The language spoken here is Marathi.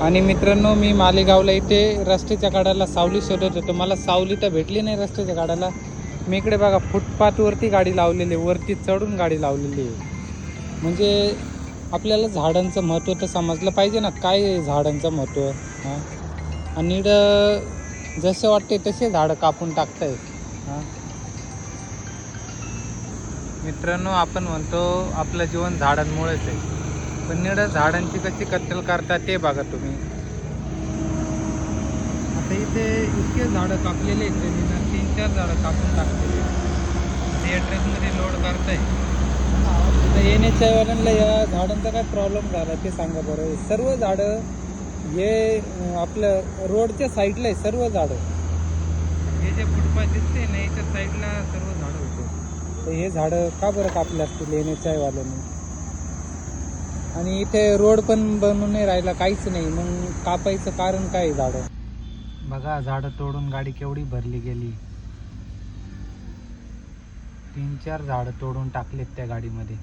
आणि मित्रांनो, मी मालेगावला इथे रस्त्याच्या कडाला सावली शोधत होतो. मला सावली तर भेटली नाही रस्त्याच्या कडाला. मी इकडे बघा फुटपाथवरती गाडी लावलेली आहे, वरती चढून गाडी लावलेली आहे. म्हणजे आपल्याला झाडांचं महत्त्व तर समजलं पाहिजे ना, काय आहे झाडांचं महत्त्व. हां, आणि इकडं जसे वाटते तसे झाडं कापून टाकताय. हां मित्रांनो, आपण म्हणतो आपलं जीवन झाडांमुळेच आहे, पण निळं झाडांची कशी कत्तल करतात ते बघा तुम्ही. आता इथे इतके झाडं कापलेले आहेत त्यांनी, 3-4 झाडं कापून टाकलेले. आता या ट्रकमध्ये लोड करताय. आता येण्याच्या वाल्यांना या झाडांचा काय प्रॉब्लेम झाला ते सांगा बरं. सर्व झाडं हे आपलं रोडच्या साईडला आहे, सर्व झाडं. हे जे फुटपाथ दिसते ना, याच्या साईडला सर्व झाडं होते. तर हे झाडं का बरं कापले असतील येण्याच्या वाल्यांनी? आणि इथे रोड पण बनून नाही राहिला, काहीच नाही. मग कापायचं कारण काय झाडं? बघा झाडं तोडून गाडी केवढी भरली गेली. 3-4 झाडं तोडून टाकलेत त्या गाडीमध्ये.